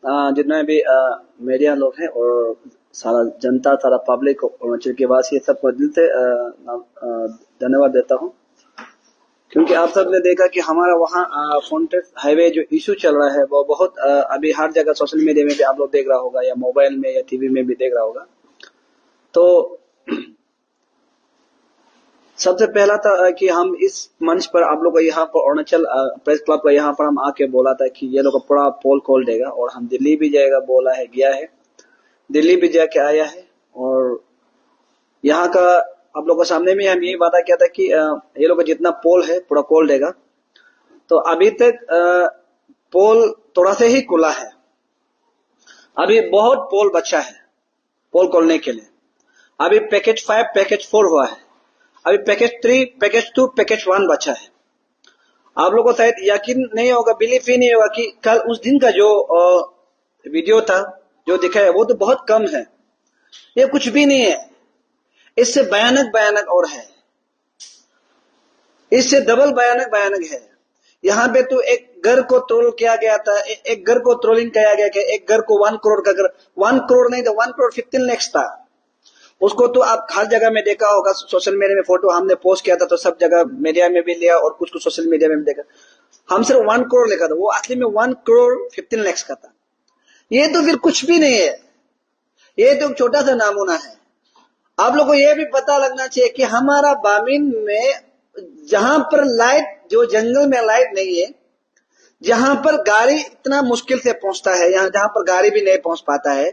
जितने भी मीडिया लोग हैं और सारा जनता, सारा पब्लिक, अरुणाचल के वासी, सबको दिल से धन्यवाद देता हूँ, क्योंकि आप सब ने देखा कि हमारा वहाँ फ्रंटेज हाईवे जो इशू चल रहा है वो बहुत अभी हर जगह सोशल मीडिया में भी आप लोग देख रहा होगा, या मोबाइल में या टीवी में भी देख रहा होगा। तो सबसे पहला था कि हम इस मंच पर आप लोग को यहाँ पर अरुणाचल प्रेस क्लब का यहाँ पर हम आके बोला था कि ये लोग पूरा पोल खोल देगा, और हम दिल्ली भी जाएगा बोला है, गया है, दिल्ली भी जाके आया है, और यहाँ का आप लोगों के सामने में हम यही वादा किया था कि ये लोग का जितना पोल है पूरा खोल देगा। तो अभी तक पोल थोड़ा से ही खुला है, अभी बहुत पोल बचा है पोल खोलने के लिए। अभी पैकेज 5 पैकेज 4 हुआ है, अभी पैकेज 3 पैकेज 2 पैकेज 1 बचा है। आप लोगों को शायद यकीन नहीं होगा, बिलीव ही नहीं होगा कि कल उस दिन का जो वीडियो था जो दिखा है वो तो बहुत कम है, ये कुछ भी नहीं है, इससे भयानक भयानक और है, इससे डबल भयानक भयानक है। यहाँ पे तो एक घर को ट्रोल किया गया था, एक घर को ट्रोलिंग किया गया कि एक घर को 1 करोड़ का घर, 1 करोड़ नहीं था, 1 करोड़ 15 लाख था। उसको तो आप हर जगह में देखा होगा, सोशल मीडिया में फोटो हमने पोस्ट किया था तो सब जगह मीडिया में भी लिया और कुछ कुछ सोशल मीडिया में भी देखा। हम सिर्फ 1 करोड़ लिखा था, वो असली में 1 करोड़ 15 लाख का था। ये तो फिर कुछ भी नहीं है, ये तो छोटा सा नमूना है। आप लोगों को ये भी पता लगना चाहिए कि हमारा बामिन में जहां पर लाइट, जो जंगल में लाइट नहीं है, जहां पर गाड़ी इतना मुश्किल से पहुंचता है, यहाँ जहां पर गाड़ी भी नहीं पहुंच पाता है,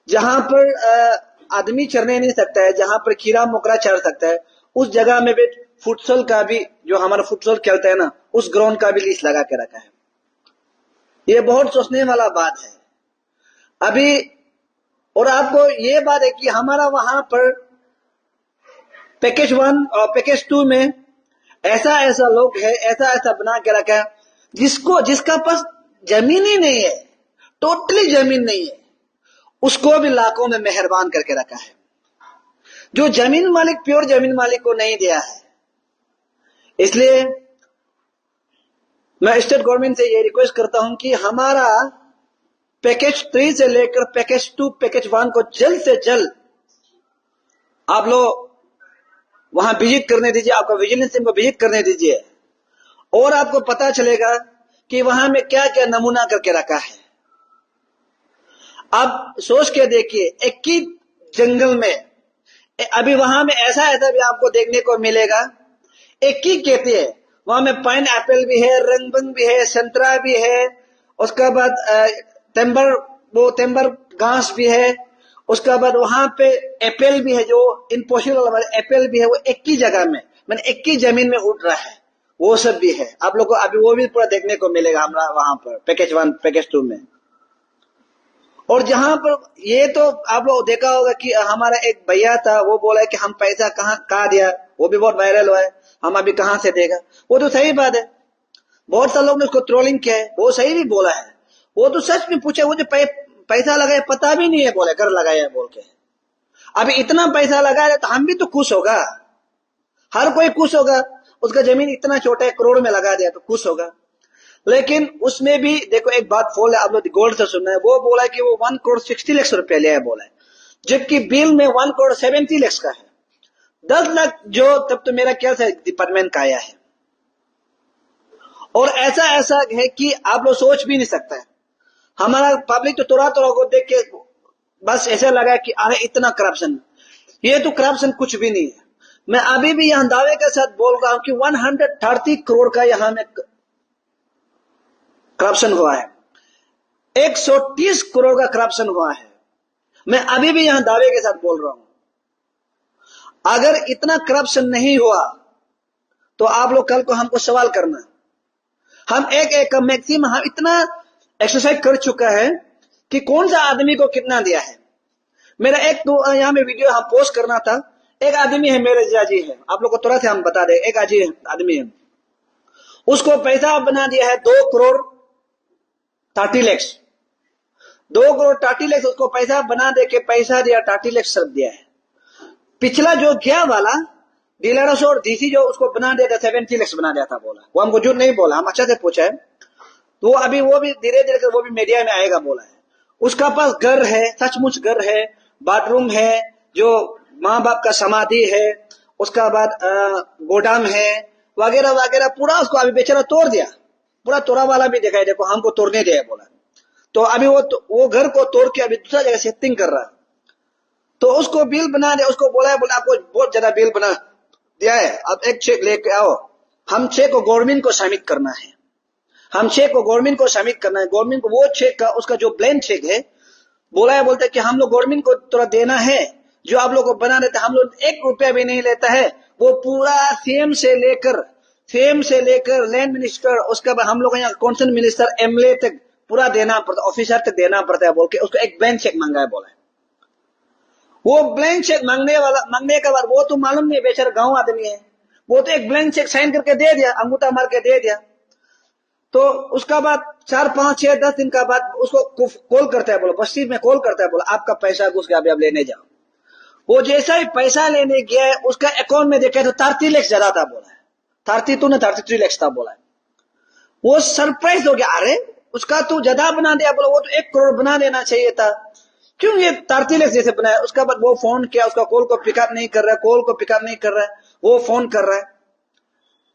जहां पर आदमी चढ़ने नहीं सकता है, जहां पर कीड़ा मकोड़ा चढ़ सकता है, उस जगह में भी फुटसल का भी, जो हमारा फुटसल खेलता है ना, उस ग्राउंड का भी लीज लगा के रखा है। ये बहुत सोचने वाला बात है अभी। और आपको ये बात है कि हमारा वहां पर पैकेज 1 और पैकेज 2 में ऐसा ऐसा लोग है, ऐसा ऐसा बना के रखा है जिसका पास जमीन ही नहीं है, टोटली जमीन नहीं है, उसको भी लाखों में मेहरबान करके रखा है। जो जमीन मालिक, प्योर जमीन मालिक को नहीं दिया है। इसलिए मैं स्टेट गवर्नमेंट से ये रिक्वेस्ट करता हूं कि हमारा पैकेज 3 से लेकर पैकेज 2 पैकेज 1 को जल्द से जल्द आप लोग वहां विजिट करने दीजिए, आपका विजिलेंस टीम को विजिट करने दीजिए, और आपको पता चलेगा कि वहां में क्या क्या नमूना करके रखा है। आप सोच के देखिए, एक ही जंगल में अभी वहां में ऐसा ऐसा भी आपको देखने को मिलेगा, एक ही कहते हैं वहां में पाइन एप्पल भी है, रंगबंग भी है, संतरा भी है, उसके बाद टेम्बर घास भी है, उसके बाद वहां पे एप्पल भी है, जो इम्पॉसिबल एप्पल भी है, वो एक ही जगह में, मैंने एक ही जमीन में उठ रहा है, वो सब भी है। आप लोग को अभी वो भी पूरा देखने को मिलेगा हमारा वहां पर पैकेज 1 पैकेज 2 में। और जहां पर ये तो आप लोग देखा होगा कि हमारा एक भैया था, वो बोला है कि हम पैसा कहाँ दिया, वो भी बहुत वायरल हुआ है, हम अभी कहां से देगा। वो तो सही बात है, बहुत सारे लोग ने उसको ट्रोलिंग किया है, वो सही भी बोला है, वो तो सच में पूछे, वो जो पैसा लगाया पता भी नहीं है, बोले घर लगाया है बोल के। अभी इतना पैसा लगाया तो हम भी तो खुश होगा, हर कोई खुश होगा, उसका जमीन इतना छोटा है, करोड़ में लगा दिया तो खुश होगा। लेकिन उसमें भी देखो एक बात फोल है, आप लोग गोल्ड से सुनना है, वो बोला कि वो 1 करोड़ 60 लाख रुपया लिया है बोला है, जबकि बिल में 1 करोड़ 70 लाख का है, 10 लाख जो तब तो मेरा ख्याल से डिपार्टमेंट का आया है। और ऐसा ऐसा है कि आप लोग सोच भी नहीं सकता है। हमारा पब्लिक तो थोड़ा थोड़ा को देख के बस ऐसा लगा कि अरे इतना करप्शन, ये तो करप्शन कुछ भी नहीं है। मैं अभी भी यहां दावे के साथ बोल रहा हूं कि 130 करोड़ का यहां में करप्शन हुआ है, 130 करोड़ का करप्शन हुआ है। मैं अभी भी यहां दावे के साथ बोल रहा हूं, अगर इतना करप्शन नहीं हुआ तो आप लोग कल को हमको सवाल करना। हम एक मैक्सिमम हम इतना एक्सरसाइज कर चुका है कि कौन सा आदमी को कितना दिया है। मेरा एक तो यहां में वीडियो हम पोस्ट करना था, एक आदमी है मेरे जाजी है, आप लोग को थोड़ा सा हम बता दें, एक आदमी है, उसको पैसा बना दिया है 2 करोड़ 30 लाख, 2 करोड़ 30 लाख उसको पैसा बना दे के पैसा दिया, 30 लाख सब दिया है। पिछला जो गया वाला डीलर और डीसी जो उसको बना दिया था 70 लाख बना दिया था, बोला वो हमको झूठ नहीं बोला, हम अच्छा से पूछा है, तो अभी वो भी धीरे धीरे वो भी मीडिया में आएगा बोला है। उसका पास घर है, सचमुच घर है, बाथरूम है, जो माँ बाप का समाधि है, उसका बाद गोदाम है, वगैरह वगैरह, पूरा उसको अभी बेचारा तोड़ दिया, पूरा तोड़ा वाला भी देखा है, देखो हमको तोड़ने दिया बोला। तो अभी वो घर को तोड़ के अभी दूसरा जगह शिफ्टिंग कर रहा है। तो उसको बिल बना दिया, उसको बोला है, बोला आपको बहुत ज्यादा बिल बना दिया है, आप एक चेक लेके आओ, हम चेक को गवर्नमेंट को सबमिट करना है, हम चेक को गवर्नमेंट को सबमिट करना है, गवर्नमेंट को वो चेक का उसका जो ब्लैंक चेक है, बोला है, बोलते कि हम लोग गवर्नमेंट को थोड़ा देना है, जो आप लोग को बना देते, हम लोग 1 रुपया भी नहीं लेता है, वो पूरा सीएम से लेकर लैंड मिनिस्टर, उसके बाद हम लोग यहाँ कॉन्सर्न मिनिस्टर, एमएलए तक पूरा देना पड़ता, ऑफिसर तक देना पड़ता है, बोल के उसको एक ब्लैंक चेक मांगा है, बोला है। वो ब्लैंक चेक मांगने के बाद वो तो मालूम नहीं, बेचारा गांव आदमी है, वो तो एक ब्लैंक चेक साइन करके दे दिया, अंगूठा मार के दे दिया। तो उसका बाद 4, 5, 6, 10 दिन का बाद उसको कॉल करता है, बोला बस्ती में कॉल करता है, बोला आपका पैसा घुस गया, अभी आप लेने जाओ। वो जैसा ही पैसा लेने गया है, उसका अकाउंट में देखा तो 33 लाख ज्यादा था, बोला है 33 लाख था, बोला है। वो सरप्राइज हो गया, अरे उसका तो ज्यादा बना दिया, बोला वो तो 1 करोड़ बना देना चाहिए था, क्यों ये 33 लाख जैसे बनाया। उसका बाद वो फोन किया, उसका कॉल को पिकअप नहीं कर रहा है, वो फोन कर रहा है,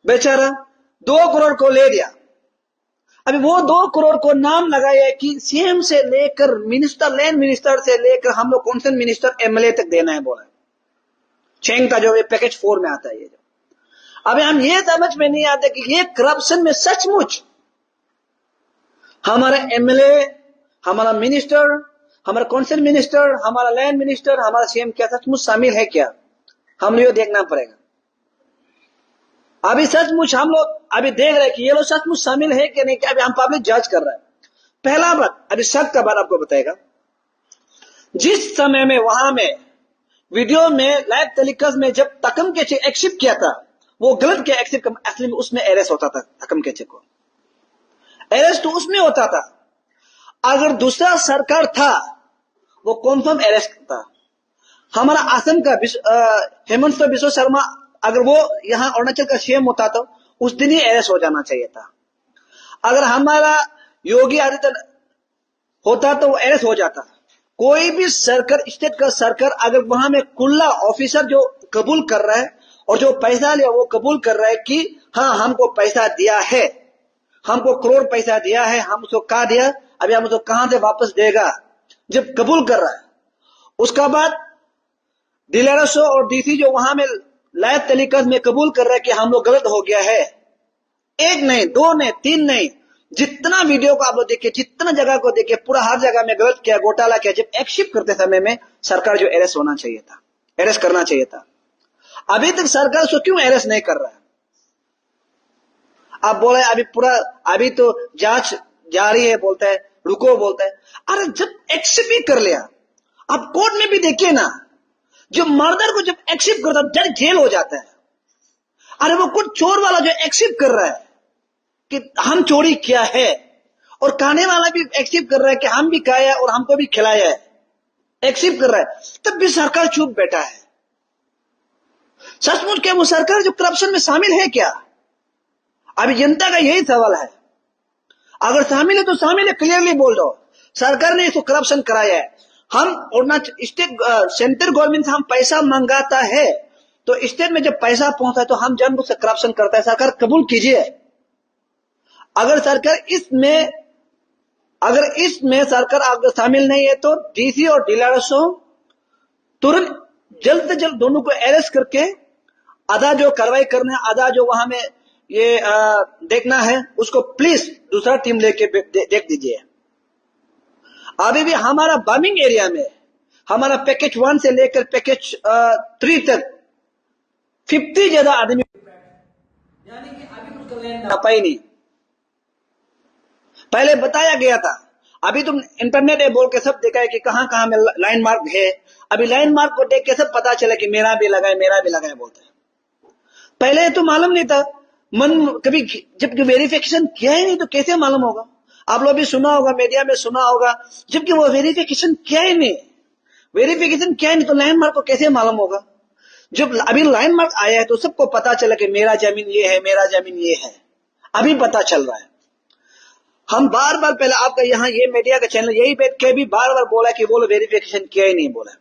बेचारा 2 करोड़ को ले दिया। अभी वो 2 करोड़ को नाम लगाया कि सीएम से लेकर मिनिस्टर, लैंड मिनिस्टर से लेकर हम लोग कॉन्सर्न मिनिस्टर, एमएलए तक देना है, बोला चेंग का जो ये पैकेज 4 में आता है ये जो। अभी हम ये समझ में नहीं आते कि ये करप्शन में सचमुच हमारा एमएलए, हमारा मिनिस्टर, हमारा कॉन्सर्न मिनिस्टर, हमारा लैंड मिनिस्टर, हमारा सीएम क्या सचमुच शामिल है क्या, हम लोग देखना पड़ेगा। अभी सचमुच हम लोग अभी देख रहे हैं कि ये लोग सचमुच शामिल है कि नहीं, क्या अभी हम पब्लिक जज कर रहे हैं। पहला बात, अभी शक का बात आपको बताएगा, जिस समय में वहां में वीडियो में लाइव टेलीकास्ट में जब तकम के चेक एक्सेप्ट किया था, वो गलत किया एक्सेप्ट, असली में उसमें अरेस्ट होता था, तकम के चेक को अरेस्ट तो उसमें होता था। अगर दूसरा सरकार था वो कॉन्फर्म अरेस्ट था। हमारा असम का हेमंत बिश्व शर्मा, अगर वो यहाँ अरुणाचल का सीएम होता तो उस दिन ही अरेस्ट हो जाना चाहिए था। अगर हमारा योगी आदित्यनाथ होता तो वो अरेस्ट हो जाता। कोई भी सरकार, स्टेट का सरकार, अगर वहां में खुला ऑफिसर जो कबूल कर रहा है और जो पैसा लिया वो कबूल कर रहा है कि हाँ हमको पैसा दिया है, हमको करोड़ पैसा दिया है, हम उसको कहा दिया, अभी हम उसको कहां से वापस देगा, जब कबूल कर रहा है, उसका बाद डीएलआरएस और डीसी जो वहां में लाइव टेलीकास्ट में कबूल कर रहा है कि हम लोग गलत हो गया है, 1 नहीं, 2 नहीं, 3 नहीं, जितना वीडियो को आप लोग देखिए, जितना जगह को देखिए, पूरा हर जगह में गलत किया, घोटाला किया। जब एक्सेप्ट करते समय में सरकार जो अरेस्ट होना चाहिए था, अरेस्ट करना चाहिए था, अभी तक सरकार उसको क्यों अरेस्ट नहीं कर रहा है। आप बोले अभी पूरा, अभी तो जांच जारी है, बोलता है रुको, बोलता है, अरे जब एक्सेप्ट भी कर लिया, आप कोर्ट में भी देखिए ना, जो मर्डर को जब एक्सेप्ट करता है डायरेक्ट जेल हो जाता है। अरे वो कुछ चोर वाला जो एक्सेप्ट कर रहा है कि हम चोरी किया है, और खाने वाला भी एक्सेप्ट कर रहा है कि हम भी खाया और हमको भी खिलाया है, एक्सेप्ट कर रहा है, तब भी सरकार चुप बैठा है। सचमुच क्या वो सरकार जो करप्शन में शामिल है क्या? अभी जनता का यही सवाल है। अगर शामिल है तो शामिल है, क्लियरली बोल दो, सरकार ने इसको करप्शन कराया है। हम अरुणाचल स्टेट सेंट्रल गवर्नमेंट से हम पैसा मंगाता है, तो स्टेट में जब पैसा पहुंचता है तो हम जानबूझ से करप्शन करता है। सरकार कबूल कीजिए, अगर सरकार इसमें सरकार अगर शामिल नहीं है तो डीसी और डीएलआरएसओ तुरंत जल्द से जल्द दोनों को अरेस्ट करके आधा जो कार्रवाई करना है, आधा जो वहां में ये देखना है, उसको प्लीज दूसरा टीम लेके देख दीजिए। अभी भी हमारा बर्मिंग एरिया में हमारा पैकेज 1 से लेकर पैकेज 3 तक 50 ज्यादा आदमी, यानी कि अभी उसका लैंड पाई नहीं। पहले बताया गया था, अभी तुम इंटरनेट है बोल के सब देखा है कि कहां कहां में लाइन मार्क है। अभी लाइन मार्क को देख के सब पता चला कि मेरा भी लगा है बोलते हैं। पहले तो मालूम नहीं था, मन कभी जब वेरिफिकेशन किया ही नहीं तो कैसे मालूम होगा। आप लोग भी सुना होगा, मीडिया में सुना होगा, जबकि वो वेरिफिकेशन किया ही नहीं तो लाइन मार्क को कैसे मालूम होगा। जब अभी लाइन मार्क आया है तो सबको पता चला कि मेरा जमीन ये है, मेरा जमीन ये है, अभी पता चल रहा है। हम बार बार पहले आपका यहाँ ये मीडिया का चैनल यही बैठ के भी बार बार बोला कि वो लोग वेरिफिकेशन किया ही नहीं बोला।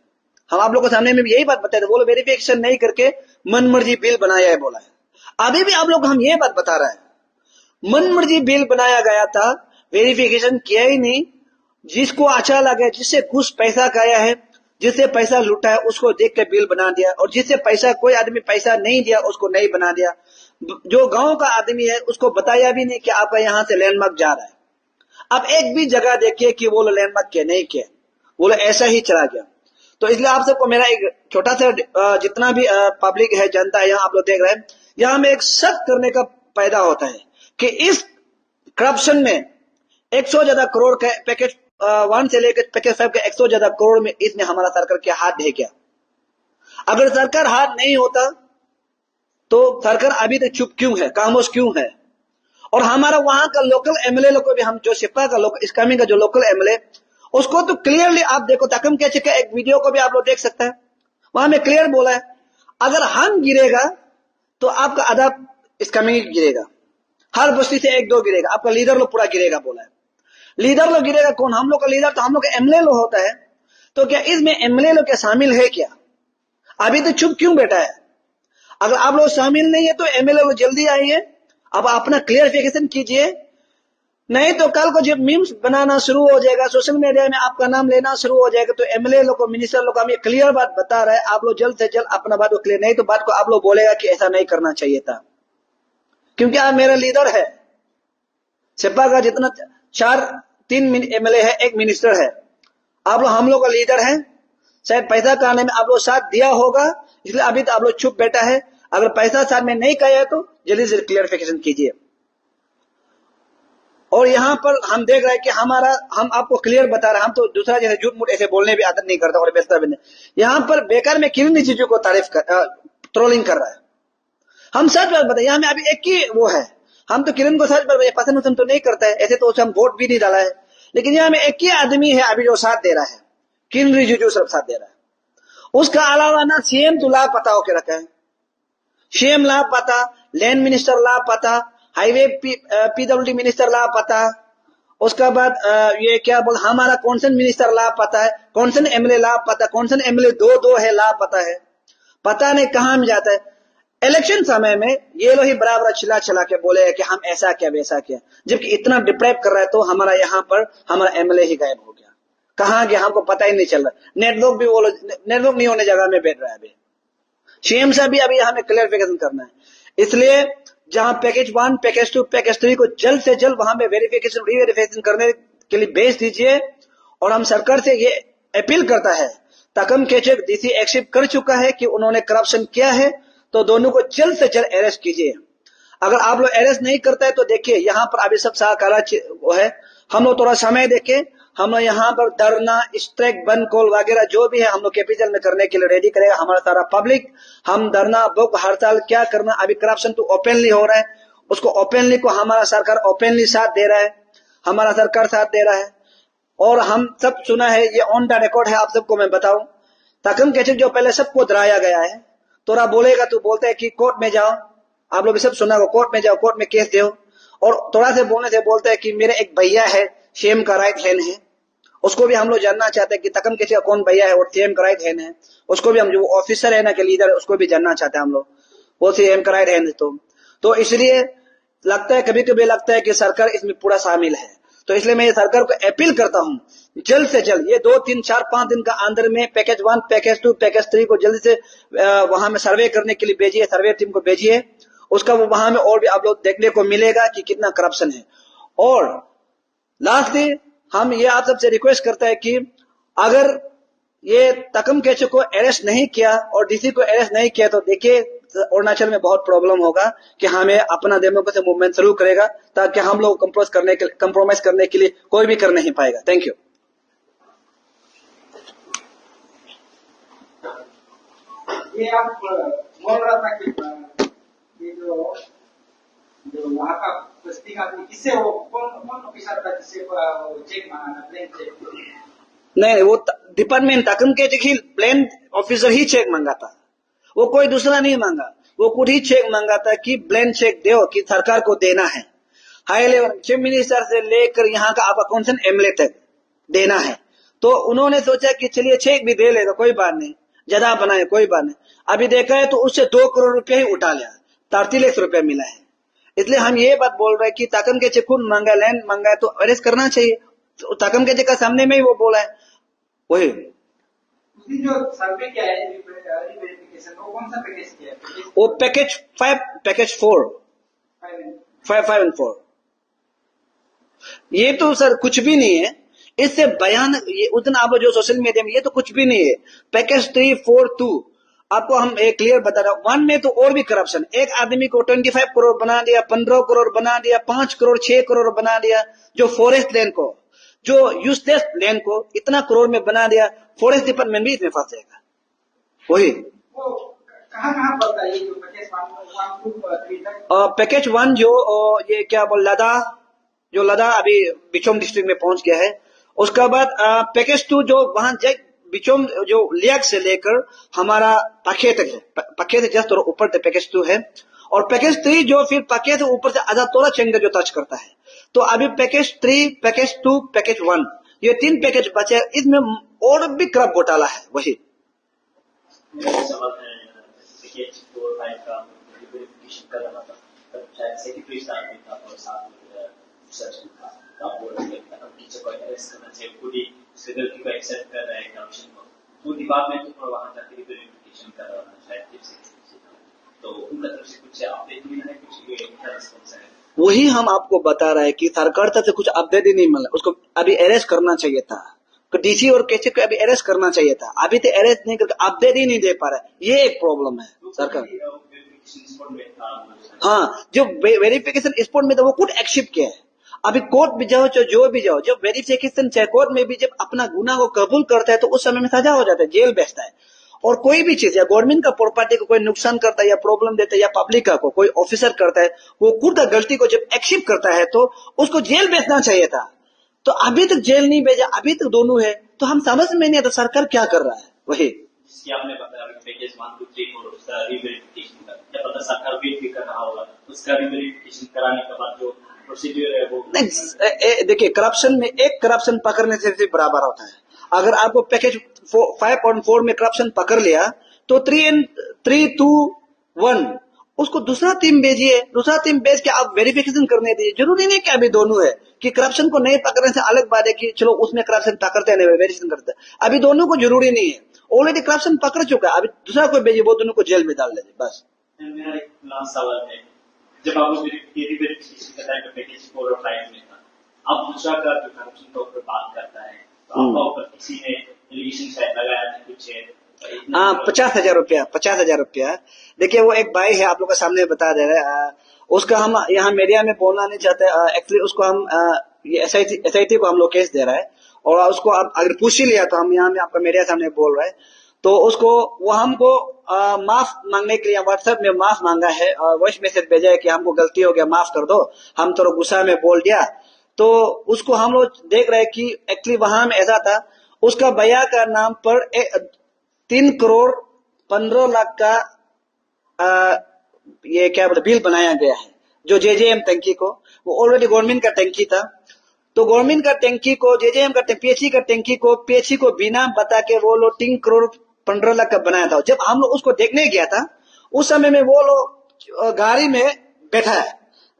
हम आप लोगों के सामने में भी यही बात बताए थे, वो लोग वेरिफिकेशन नहीं करके मन मर्जी बिल बनाया है बोला है। अभी भी आप लोग को हम ये बात बता रहे हैं, मन मर्जी बिल बनाया गया था, वेरिफिकेशन किया ही नहीं। जिसको अच्छा लगे, जिससे घूस पैसा खाया है, जिससे पैसा लूटा है, उसको देख के बिल बना दिया, और जिससे पैसा कोई आदमी पैसा नहीं दिया उसको नहीं बना दिया। जो गांव का आदमी है उसको बताया भी नहीं कि आपका यहाँ से लैंडमार्क जा रहा है। अब एक भी जगह देखिए कि वो लोग लैंडमार्क किया नहीं किया, वो लोग ऐसा ही चला गया। तो इसलिए आप सबको मेरा एक छोटा सा जितना भी पब्लिक है, जनता है, यहाँ आप लोग देख रहे हैं, यहाँ में एक शक करने का पैदा होता है कि इस करप्शन में 100 ज्यादा करोड़ का पैकेज 1 से लेकर पैकेज 5 का 100 ज्यादा करोड़ में इसमें हमारा सरकार के हाथ है क्या? अगर सरकार हाथ नहीं होता तो सरकार अभी तक चुप क्यों है, खामोश क्यों है? और हमारा वहां का लोकल एमएलए लोग को भी, हम जो सिपा का इस्कामी का जो लोकल एमएलए, उसको तो क्लियरली आप देखो, तकम कैचे का एक वीडियो को भी आप लोग देख सकते हैं, वहां में क्लियर बोला है अगर हम गिरेगा तो आपका आधा इस्कामी गिरेगा, हर बस्ती से 1-2 गिरेगा, आपका लीडर लोग पूरा गिरेगा बोला है। लीडर लोग गिरेगा कौन? हम लोग का लीडर तो हम लोग का एमएलए लोग होता है। तो क्या इसमें एमएलए लोग क्या शामिल है क्या? अभी तो चुप क्यों बैठा है? अगर आप लोग शामिल नहीं है तो एमएलए लोग जल्दी आइए, अब अपना क्लियरिफिकेशन कीजिए, नहीं तो कल को जब मीम्स बनाना शुरू हो जाएगा, सोशल मीडिया में आपका नाम लेना शुरू हो जाएगा, तो एमएलए लोग को, मिनिस्टर लोग को हम ये क्लियर बात बता रहे हैं, आप लोग जल्द से जल्द अपना बात को क्लियर, नहीं तो बात को आप लोग बोलेगा कि ऐसा नहीं करना चाहिए था। क्योंकि आप मेरा लीडर है, सिपा का जितना 3 एमएलए है, 1 मिनिस्टर है, आप लोग हम लोग का लीडर है। शायद पैसा खाने में आप लोग साथ दिया होगा, इसलिए अभी तो आप लोग चुप बैठा है। अगर पैसा साथ में नहीं खाया है तो जल्दी से क्लियरिफिकेशन कीजिए। और यहाँ पर हम देख रहे हैं कि हम आपको क्लियर बता रहे हैं, हम तो दूसरा जैसे झूठ मूठ ऐसे बोलने भी आदत नहीं करता और बेचता भी नहीं। यहाँ पर बेकार में किन चीजों को ट्रोलिंग कर रहा है। हम सच बात बताए, यहाँ में अभी एक ही वो है, हम तो किरण को सच बात पसंद तो नहीं करता है, ऐसे तो उसे हम वोट भी नहीं डाला है, लेकिन यहाँ में एक ही आदमी है अभी जो साथ दे रहा है, किरण रिजिजू सब साथ दे रहा है। उसका अलावा ना सीएम तो लापता होकर रखा है, सीएम लापता, लैंड मिनिस्टर लापता, हाईवे पीडब्ल्यूडी मिनिस्टर लापता, उसका बाद ये क्या बोल, हमारा कौंसन मिनिस्टर लापता है, कौंसन एमएलए लापता, कौंसन एमएलए 2 है लापता है, पता नहीं कहां में जाता है। इलेक्शन समय में ये लोग ही बराबर चिल्ला के बोले कि हम ऐसा क्या वैसा क्या, जबकि इतना डिप्राइव कर रहा है, तो हमारा यहाँ पर हमारा एमएलए ही गायब हो गया, कहाँ गया हमको पता ही नहीं चल रहा। नेटवर्क भी वो नेटवर्क नहीं होने जगह में बैठ रहा है। अभी सीएम से भी अभी हमें क्लियरिफिकेशन करना है, इसलिए जहां पैकेज 1, पैकेज 2, पैकेज 3 को जल्द से जल्द वहां पे रीवेरिफिकेशन करने के लिए भेज दीजिए। और हम सरकार से ये अपील करता है, तकम केचक डीसी एक्सेप्ट कर चुका है कि उन्होंने करप्शन किया है, तो दोनों को जल्द से जल्द अरेस्ट कीजिए। अगर आप लोग अरेस्ट नहीं करता है तो देखिए यहाँ पर अभी सब काला वो है, हम लोग थोड़ा समय देके हम लोग यहाँ पर धरना, स्ट्राइक, बंद कॉल वगैरह जो भी है हम लोग कैपिटल में करने के लिए रेडी करेगा हमारा सारा पब्लिक। हम धरना, बुक हड़ताल क्या करना, अभी करप्शन तो ओपनली हो रहा है, उसको ओपनली को हमारा सरकार ओपनली साथ दे रहा है, हमारा सरकार साथ दे रहा है। और हम सब सुना है, ये ऑन द रिकॉर्ड है, आप सबको मैं बताऊं, तकम केचक जो पहले सबको डराया गया है, तोरा बोलेगा तो बोलते है कि कोर्ट में जाओ, आप लोग भी सब सुना हो, कोर्ट में जाओ, कोर्ट में केस दो। और थोड़ा से बोलने से बोलते हैं कि मेरे एक भैया है, सीएम का राइट हैंड है, उसको भी हम लोग जानना चाहते हैं कि तकम केचक का कौन भैया है और सीएम का राइट हैंड है, उसको भी हम जो ऑफिसर है ना के लीडर है उसको भी जानना चाहते हैं हम लोग, वो सीएम का राइट हैंड है। तो इसलिए लगता है, कभी कभी लगता है कि सरकार इसमें पूरा शामिल है। तो इसलिए मैं सरकार को अपील करता हूं, जल्द से जल्द ये 2, 3, 4, 5 दिन का अंदर में पैकेज 1, पैकेज 2, पैकेज 3 को जल्दी से वहां में सर्वे करने के लिए भेजिए, सर्वे टीम को भेजिए, उसका वो वहां में और भी आप लोग देखने को मिलेगा कि कितना करप्शन है। और लास्टली हम ये आप सबसे रिक्वेस्ट करते हैं कि अगर ये तकम केचक को अरेस्ट नहीं किया और डीसी को अरेस्ट नहीं किया तो देखिए अरुणाचल में बहुत प्रॉब्लम होगा कि हमें अपना डेमोक्रेसी मूवमेंट शुरू करेगा, ताकि हम लोग कंप्रोमाइज करने के लिए कोई भी कर नहीं पाएगा। Thank you. ये आप बोल रहा था कि ये जो वहाँ का बस्ती का किससे वो कौन ऑफिसर था जिससे चेक मांगा था, ब्लैंक चेक? नहीं, वो डिपार्टमेंट तकम केचक ही ब्लैंक ऑफिसर ही चेक मांगा था, वो कोई दूसरा नहीं मांगा, वो खुद ही चेक मांगा था कि ब्लैंक चेक दो कि सरकार को देना है। हाई लेवल चीफ मिनिस्टर से लेकर यहाँ का आपका कौन सा एमएलए तक देना है। तो उन्होंने सोचा कि चलिए 6 भी दे लेगा, कोई बात नहीं, ज्यादा बनाए कोई बात नहीं। अभी देखा है तो उससे 2 करोड़ रुपया ही उठा लिया, 33 लाख रुपया मिला है। इसलिए हम ये बात बोल रहे हैं कि ताकम के खुद मांगा, लैंड मांगा है तो अरेस्ट करना चाहिए। तो ताकम के का सामने में ही वो बोला है वही। उसने जो सर्वे किया है रिवेरिफिकेशन, वो कौन सा पैकेज किया है? वो पैकेज 5, पैकेज 4, 5 and 4। ये तो सर कुछ भी नहीं है, इससे बयान ये उतना आप जो सोशल मीडिया में, ये तो कुछ भी नहीं है। पैकेज 3, 4, 2 आपको हम एक क्लियर बता रहे हैं। 1 में तो और भी करप्शन, एक आदमी को 25 करोड़ बना दिया, 15 करोड़ बना दिया, 5 करोड़ 6 करोड़ बना दिया। जो फॉरेस्ट लैंड को, जो यूजलेस लैंड को इतना करोड़ में बना दिया, फॉरेस्ट डिपार्टमेंट भी इसमें फंस जाएगा। वही वो कहाँ पड़ता है ये जो पैकेज 1, 2, 3 तक? पैकेज 1 जो ये क्या बोल लद्दाख, जो लद्दाख अभी बिचोम डिस्ट्रिक्ट में पहुंच गया है। उसके बाद पैकेज 2 जो वहां बिचोम जो लियाक से लेकर हमारा पखे तक है, पखे से जस्ट और ऊपर तक पैकेज 2 है। और पैकेज 3 जो फिर पखे से ऊपर से आधा तोड़ा चेंगा जो टच करता है। तो अभी पैकेज 3, पैकेज 2, पैकेज 1 ये 3 पैकेज बचे, इसमें और भी करप्ट घोटाला है। वही सवाल है पैकेज 4, 5 का वेरिफिकेशन कर रहा था, तब शायद सेक्रेटरी साहब भी था और साथ में सचिव था, आप बोल रहे थे अब टीचर को अरेस्ट करना चाहिए, खुद ही उसकी गलती को एक्सेप्ट कर रहा है करप्शन को, तो डिपार्टमेंट को वहां जाकर वेरिफिकेशन कर रहा था शायद चीफ सेक्रेटरी था, तो उनका तरफ से कुछ अपडेट मिला है, कुछ ये रिस्पॉन्स है? वही हम आपको बता रहे हैं कि सरकार तरफ से कुछ अपडेट ही नहीं मिला। उसको अभी अरेस्ट करना चाहिए था, डीसी और केसी को अभी अरेस्ट करना चाहिए था, अभी तो अरेस्ट नहीं करके अपडेट ही नहीं दे पा रहा है। ये एक प्रॉब्लम है सरकार। हाँ, जो वेरिफिकेशन स्पॉट में था वो खुद एक्सेप्ट किया है। अभी कोर्ट भी जाओ चाहे जो भी जाओ, जब वेरिफिकेशन चाहे कोर्ट में भी जब अपना गुनाह को कबूल करता है तो उस समय में सजा हो जाता है, जेल भेजता है। और कोई भी चीज या गवर्नमेंट का प्रॉपर्टी को कोई नुकसान करता है या प्रॉब्लम देता है या पब्लिक का को कोई ऑफिसर करता है, वो खुद गलती को जब एक्सेप्ट करता है तो उसको जेल भेजना चाहिए था। तो अभी तक जेल नहीं भेजा, अभी तक दोनों है। तो हम समझ में नहीं आता सरकार क्या कर रहा है। वही जिसकी आपने बताया पैकेज 1, 2, 3 और उसका रिवेरिफिकेशन का क्या पता सरकार वेट भी कर रहा होगा, उसका रिवेरिफिकेशन कराने के बाद जो प्रोसीड्यूर है वो नहीं। देखिए, करप्शन में एक करप्शन पकड़ने से भी बराबर होता है। अगर आपको पैकेज 5 और 4 में करप्शन पकड़ लिया तो 3, 2, 1 उसको दूसरा टीम भेजिए, दूसरा टीम भेज के आप वेरिफिकेशन करने दीजिए। जरूरी नहीं कि अभी दोनों है कि करप्शन को नहीं पकड़ने से अलग बात है कि चलो उसमें करप्शन पकड़ते हैं, वेरिफिकेशन करते हैं। अभी दोनों को जरूरी नहीं है, ऑलरेडी करप्शन पकड़ चुका है, अभी दूसरा कोई भेजिए, वो दोनों को जेल में डाल दीजिए बस। मेरा एक लास्ट सवाल है, जब आप वेरिफिकेशन का टाइम पैकेज 4 और 5 में था, अब दूसरा का जो करप्शन के ऊपर बात करता है तो आपका ऊपर किसी ने एलिगेशन शायद लगाया था कुछ है? 50,000 रुपया, 50,000 रुपया। देखिए, वो एक भाई है, आप लोग के सामने बता दे रहे हैं, उसका हम यहाँ मीडिया में बोलना नहीं चाहते। एक्चुअली उसको हम ये SIT को हम लोग केस दे रहा है और उसको आप अगर पूछ ही लिया तो हम यहाँ में आपका मीडिया सामने बोल रहे हैं। तो उसको वो हमको माफ मांगने के लिए व्हाट्सएप में माफ मांगा है, वॉइस मैसेज भेजा है कि हमको गलती हो गया, माफ कर दो, हम थोड़ा गुस्सा में बोल दिया। तो उसको हम लोग देख रहे हैं कि एक्चुअली वहां में ऐसा था, उसका भैया का नाम पर 3 करोड़ 15 लाख का ये क्या बोलते बिल बनाया गया है, जो JJM टंकी को, वो ऑलरेडी गवर्नमेंट का टंकी था। तो गवर्नमेंट का टंकी को, JJM का PHE का टंकी को, PHE को बिना बता के वो लोग 3 करोड़ 15 लाख का बनाया था। जब हम लोग उसको देखने गया था उस समय में वो लोग गाड़ी में बैठा है,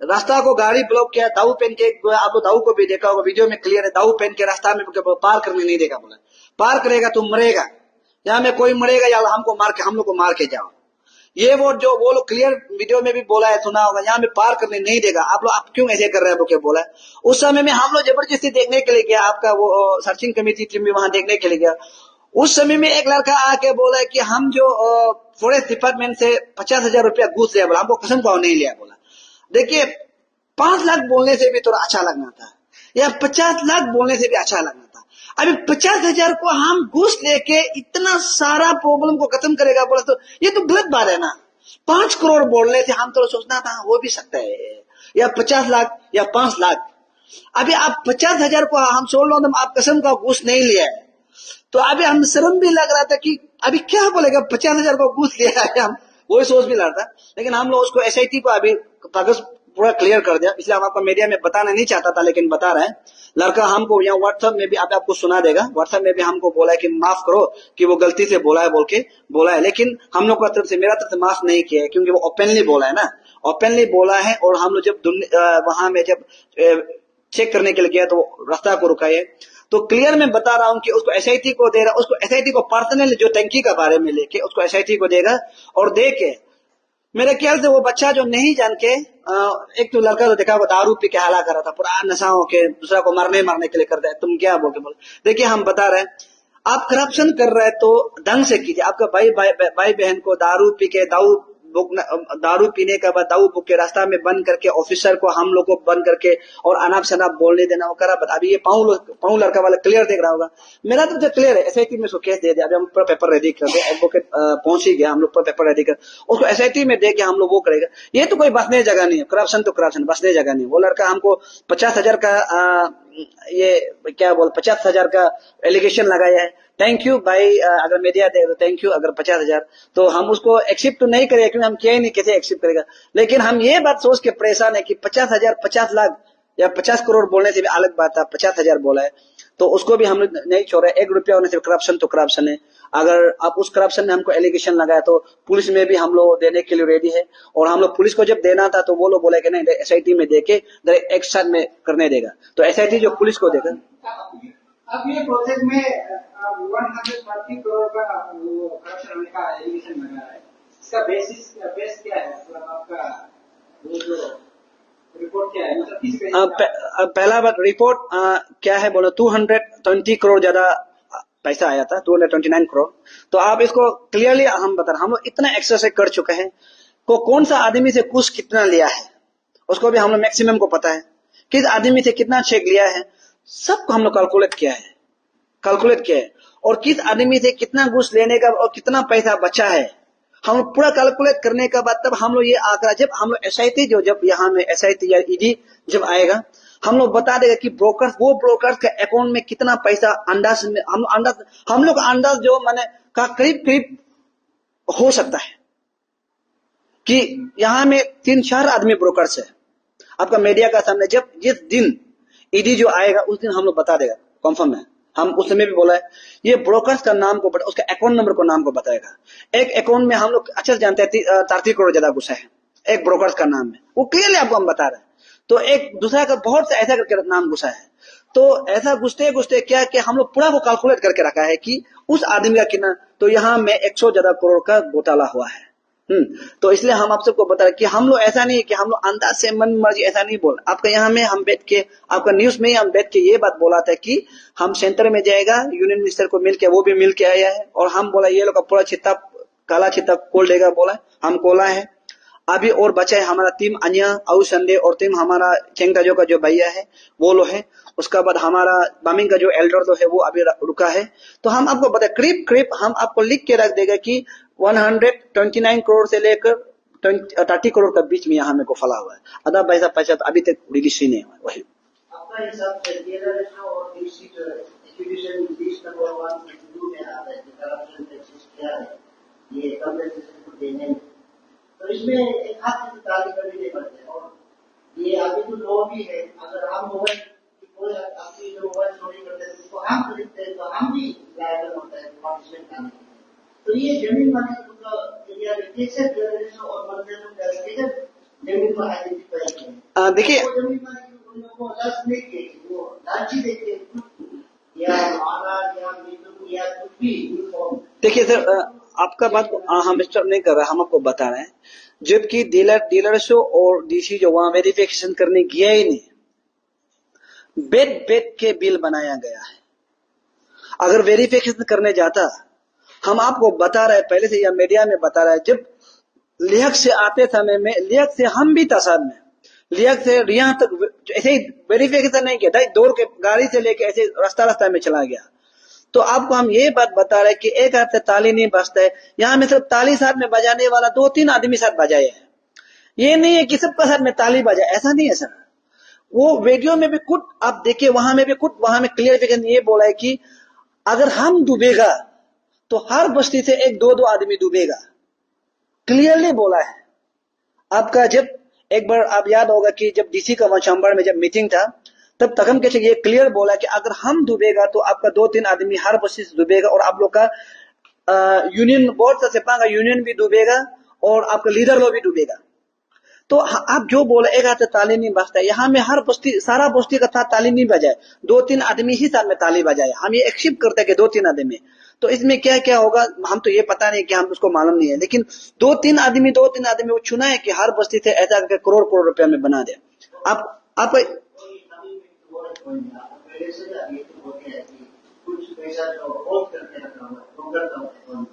रास्ता को गाड़ी ब्लॉक किया, दाऊ पहन के, आप लोग दाऊ को भी देखा होगा, वीडियो में क्लियर है, दाऊ पहन के रास्ता में पार करने नहीं देगा। बोला पार करेगा तो मरेगा, यहाँ में कोई मरेगा या हमको मार के, हम लोग को मार के जाओ। ये वो लोग क्लियर वीडियो में भी बोला है, सुना होगा, यहाँ में पार करने नहीं देगा। आप लोग आप क्यों ऐसे कर रहे हैं, वो क्या बोला है। उस समय में हम लोग जबरदस्ती देखने के लिए गया, आपका वो सर्चिंग कमेटी टीम भी वहां देखने के लिए गया। उस समय में एक लड़का आके बोला है कि हम जो फॉरेस्ट डिपार्टमेंट से 50,000 रुपया घूस लिया, बोला हमको कसम खाओ नहीं लिया। बोला देखिए, 5 लाख बोलने से भी थोड़ा अच्छा लगना था, या 50 लाख बोलने से भी अच्छा लगना था। अभी 50,000 को हम घूस लेके इतना सारा प्रॉब्लम को खत्म करेगा, बोला तो ये तो गलत बात है ना। 5 करोड़ बोलने से हम तो सोचना था हो भी सकता है, या 50 लाख या 5 लाख। अभी आप 50,000 को हम 16 आप कसम का घूस नहीं लिया है, तो अभी हम शर्म भी लग रहा था कि अभी क्या बोलेगा, 50,000 को घूस लिया है, हम वही सोच भी रहा था। लेकिन हम लोग उसको SIT को अभी कागज पूरा क्लियर कर दिया, इसलिए हम आपको मीडिया में बताना नहीं चाहता था, लेकिन बता रहे हैं। लड़का हमको यहाँ व्हाट्सएप में भी आपको सुना देगा, व्हाट्सएप में भी हमको बोला है कि माफ करो कि वो गलती से बोला है बोल के बोला है, लेकिन हम लोग का तरफ से, मेरा तरफ से माफ नहीं किया है, क्योंकि वो ओपनली बोला है ना, ओपनली बोला है। और हम लोग जब वहां में जब चेक करने के लिए गया तो रास्ता को रुका है, तो क्लियर मैं बता रहा हूं कि उसको एसआईटी को दे रहा, उसको एसआईटी को पर्सनली जो टंकी का बारे में लेके उसको एसआईटी को देगा, और दे के मेरे ख्याल से वो बच्चा जो नहीं जान के एक तो लड़का तो देखा वो दारू पी के हाला कर रहा था, पूरा नशा हो के दूसरा को मारने के लिए कर दे, तुम क्या बोल के बोल। देखिए हम बता रहे हैं, आप करप्शन कर रहे हैं तो ढंग से कीजिए। आपका भाई बहन को दारू पी के दारू पीने के बाद दाऊ बुक के रास्ता में बंद करके ऑफिसर को हम लोग को बंद करके और अनाप शनाप बोलने देना वो करा। अभी ये पाऊ लड़का वाला क्लियर देख रहा होगा, मेरा तो क्लियर है, एसआईटी में उसको केस दे दिया। अभी हम पूरा पेपर रेडी कर दिया, एडवोकेट पहुंच ही गया, हम लोग पूरा पेपर रेडी कर उसको एसआईटी में दे के हम लोग वो करेगा। ये तो कोई बसने जगह नहीं है, करप्शन तो करप्शन, बसने जगह नहीं। वो लड़का हमको 50,000 का ये क्या बोल 50,000 का एलिगेशन लगाया है। थैंक यू भाई, अगर मीडिया दे तो थैंक यू। अगर 50,000 तो हम उसको एक्सेप्ट तो नहीं करेगा, क्योंकि हम किया ही नहीं, कैसे एक्सेप्ट करेगा। लेकिन हम ये बात सोच के परेशान है कि 50,000 50 लाख या 50 करोड़ बोलने से भी अलग बात है, 50,000 बोला है तो उसको भी हम लोग नहीं छोड़ रहे। 1 रुपया होने से करप्शन तो करप्शन है। अगर आप उस करप्शन में हमको एलिगेशन लगाया तो पुलिस में भी हम लोग देने के लिए रेडी है। और हम लोग पुलिस को जब देना था तो वो लोग बोले कि नहीं, एसआईटी में देके एक्शन में करने देगा, तो एसआईटी जो पुलिस को देगा। अब ये प्रोजेक्ट में 130 करोड़ का करप्शन होने का एलिगेशन लगा है, इसका बेस क्या है? मतलब आपका वो जो रिपोर्ट क्या है, मतलब किस बेस? पहला बात रिपोर्ट क्या है बोलो, 220 करोड़ ज्यादा पैसा आया था, 229 करोड़। तो आप इसको क्लियरली हम बता रहे, हम लोग इतना एक्सरसाइज कर चुके हैं को कौन सा आदमी से कुछ कितना लिया है उसको भी हम लोग मैक्सिमम को पता है, किस आदमी से कितना चेक लिया है सबको हम लोग कैलकुलेट किया है, और किस आदमी से कितना घूस लेने का और कितना पैसा बचा है हम लोग पूरा कैलकुलेट करने के बाद तब हम लोग ये आंकड़ा, जब हम लोग एसआईटी जब यहाँ में एसआईटी या ईडी जब आएगा हम लोग बता देगा कि ब्रोकर्स के अकाउंट में कितना पैसा अंदाज में हम लोग अंदाज जो माने का करीब हो सकता है कि यहाँ में 3-4 आदमी ब्रोकर्स है। आपका मीडिया का सामने जब जिस दिन ईडी जो आएगा उस दिन हम लोग बता देगा, कंफर्म है। हम उस समय भी बोला है ये ब्रोकर्स का नाम को उसका अकाउंट नंबर को नाम को बताएगा। एक अकाउंट में हम लोग अच्छा जानते हैं 30 करोड़ ज्यादा घुसा है, एक ब्रोकर्स का नाम है, वो क्लियरली आपको हम बता रहे हैं। तो एक दूसरा का बहुत सा ऐसा करके नाम घुसा है, तो ऐसा घुसते क्या कि हम लोग पूरा वो कैलकुलेट करके रखा है कि उस आदमी का कितना, तो यहाँ में 100 ज्यादा करोड़ का घोटाला हुआ है। तो इसलिए हम आप सबको बता रहे कि हम लोग ऐसा नहीं है कि हम लोग अंदाज से मन मर्जी ऐसा नहीं बोल। आपका यहाँ में हम बैठ के आपका न्यूज में हम बैठ के ये बात बोला था कि हम सेंटर में जाएगा, यूनियन मिनिस्टर को मिल के वो भी मिल के आया है, और हम बोला ये लोग का पूरा चित्ता काला चित्ता खोल देगा, बोला हम खोला है। अभी और बचा है हमारा टीम अन्या आउ संडे और टीम हमारा चेंगताजो का जो भैया है वो लो है। उसका बाद हमारा बामिंग का जो एल्डर तो है वो अभी रुका है। तो हम आपको बता करीब हम आपको लिख के रख देगा कि 129 करोड़ से लेकर 30 करोड़ के बीच में यहाँ में को फला हुआ है। आधा पैसा तो अभी तक रिलीज ही नहीं हुआ। वही आपका हिसाब से और एजुकेशन लिस्ट नंबर 1 में आता है कि करप्शन टैक्सेस क्या है, ये कंपनसेशन को देने में, तो इसमें एक हाथ से ताली करनी नहीं पड़ती। और ये अभी तो लॉ भी है, अगर हम मोबाइल कोई आपकी जो मोबाइल चोरी करते हैं उसको हम खरीदते हैं तो हम भी लायबल होता है पनिशमेंट का। तो ये जमीन माने एरिया में कैसे डिक्लेरेशन और मनरेगा कैसे जमीन को आइडेंटिफाई करें? देखिए जमीन माने को दस नहीं के वो रांची देखे या महाराज या मीटू या कुछ भी यूनिफॉर्म। देखिए सर, आपका बात हम डिस्टर्ब नहीं कर रहे, हम आपको बता रहे हैं जबकि डीलरशिप और डीसी जो वहां वेरिफिकेशन करने गया ही नहीं, बेट के बिल बनाया गया है। अगर वेरिफिकेशन करने जाता, हम आपको बता रहे पहले से या मीडिया में बता रहे, जब लिहक से आते समय में लिहक से हम भी था साथ में, लिहक से यहाँ तक ऐसे ही वेरिफिकेशन नहीं किया, दौड़ के गाड़ी से लेके ऐसे रास्ता में चला गया। तो आपको हम ये बात बता रहे कि एक हाथ से ताली नहीं बजता है, यहाँ में सिर्फ ताली साथ में बजाने वाला 2-3 आदमी साथ बजाए हैं। ये नहीं है कि सबका साथ में ताली बजाए, ऐसा नहीं है सर। वो वीडियो में भी खुद आप देखिए, वहां में भी खुद वहां में क्लियर ये बोला है कि अगर हम डूबेगा तो हर बस्ती से 1-2 आदमी डूबेगा, क्लियरली बोला है। आपका जब एक बार आप याद होगा कि जब डीसी का वहां चैम्बर में जब मीटिंग था, तब तखम कैसे ये क्लियर बोला कि अगर हम डूबेगा तो आपका 2-3 आदमी हर बस्ती से डूबेगा और आप लोग का यूनियन बहुत सा सेपा का यूनियन भी डूबेगा और आपका लीडर लोग भी डूबेगा। तो आप जो बोले एक हाथ से ताली नहीं बजता है, यहाँ में हर बस्ती सारा बस्ती का साथ ताली नहीं बजाए, 2-3 आदमी ही साथ में ताली बजाए। हम ये एक्सेप्ट करते हैं कि 2-3 आदमी, तो इसमें क्या क्या होगा हम तो ये पता नहीं कि हम उसको मालूम नहीं है, लेकिन 2-3 आदमी वो चुना है कि हर बस्ती से ऐसा करके करोड़ करोड़ रुपया में बना दे। आप पहले से अभी तो होते हैं कि कुछ पैसा जो होल्ड करके रखा हुआ है, डोंगर का होता,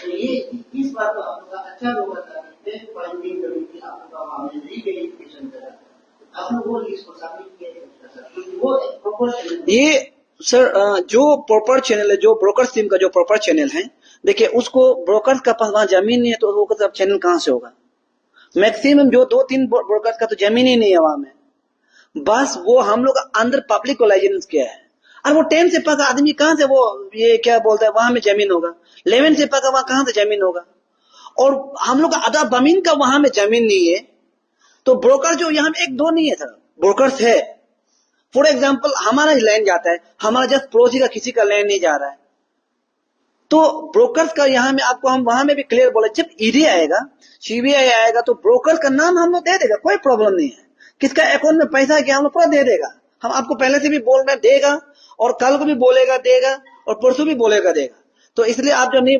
तो ये इस बात को आप लोग का अच्छा होगा था कि फाइंडिंग कमेटी आप लोग का वहाँ में रीवेरिफिकेशन करा, आप लोग वो लिस्ट को सबमिट किए थे, क्योंकि वो एक प्रॉपर ये सर जो प्रॉपर चैनल है, जो ब्रोकर टीम का जो प्रॉपर चैनल है, देखिए उसको ब्रोकर का पास वहां जमीन नहीं है तो वो सब चैनल कहां से होगा? मैक्सिमम जो 2-3 ब्रोकर का तो जमीन ही नहीं है वहां में, बस वो हम लोग अंदर पब्लिक को लाइसेंस किया है। और वो 10 से पका आदमी कहां से वो ये क्या बोलता है वहां में जमीन होगा, 11 से पका वहां कहां से जमीन होगा? और हम लोग आधा जमीन का वहां में जमीन नहीं है, तो ब्रोकर जो यहाँ में 1-2 नहीं है सर, ब्रोकर्स है। फॉर एग्जाम्पल हमारा ही लैंड जाता है, हमारा जस्ट पड़ोसी का किसी का लैंड नहीं जा रहा है, तो ब्रोकर्स का यहाँ में आपको हम वहां में भी क्लियर बोले, जब ईडी आएगा, सीबीआई आएगा, तो ब्रोकर्स का नाम हम लोग दे देगा, कोई प्रॉब्लम नहीं है। किसका अकाउंट में पैसा है क्या हम लोग पूरा दे देगा। हम आपको पहले से भी बोल रहे देगा, और कल को भी बोलेगा देगा, और परसों भी बोलेगा देगा। तो इसलिए आप जो नहीं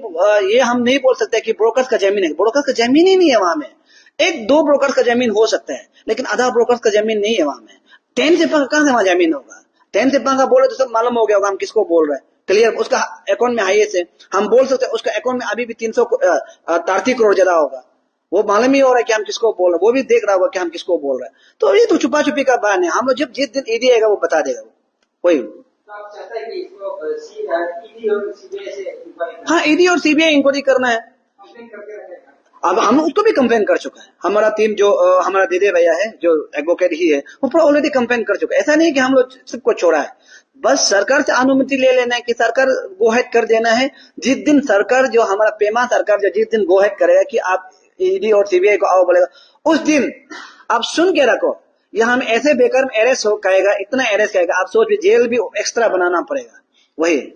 ये हम नहीं बोल सकते कि ब्रोकर्स का जमीन है, ब्रोकर्स का जमीन ही नहीं है वहां में। 1-2 ब्रोकर्स का जमीन हो सकता है, लेकिन आधा ब्रोकर्स का जमीन नहीं है वहां में। 10 से कहां से वहां जमीन होगा? 10 से का बोले तो सब मालूम हो गया होगा हम किसको बोल रहे हैं, क्लियर। उसका अकाउंट में हाईएस्ट है, हम बोल सकते हैं उसका अकाउंट में अभी भी 330 करोड़ ज्यादा होगा, वो मालूम ही हो रहा है कि हम किसको बोल रहे हैं, वो भी देख रहा होगा कि हम किसको बोल रहे हैं। तो ये तो छुपा छुपी का बयान है, हम लोग जब जिस दिन ईडी आएगा वो बता देगा वही। आप चाहते हैं कि इसको ईडी और सीबीआई से इंक्वायरी, हाँ ईडी और सीबीआई इंक्वायरी करना है। कंप्लेन करके रखेगा। अब हम उसको भी कंप्लेन कर चुका है, हमारा टीम जो हमारा दीदी भैया है जो एडवोकेट ही है, वो पूरा ऑलरेडी कंप्लेन कर चुका है। ऐसा नहीं कि हम लोग सबको छोड़ा है, बस सरकार से अनुमति ले लेना है कि सरकार गोहेड कर देना है। जिस दिन सरकार जो हमारा पेमा सरकार जो जिस दिन गोहेड करेगा कि आप ईडी और सीबीआई को आओ बोलेगा, उस दिन आप सुन के रखो, यहाँ में ऐसे बेकार में अरेस्ट हो कहेगा, इतना अरेस्ट कहेगा, आप सोच जेल भी एक्स्ट्रा बनाना पड़ेगा वही।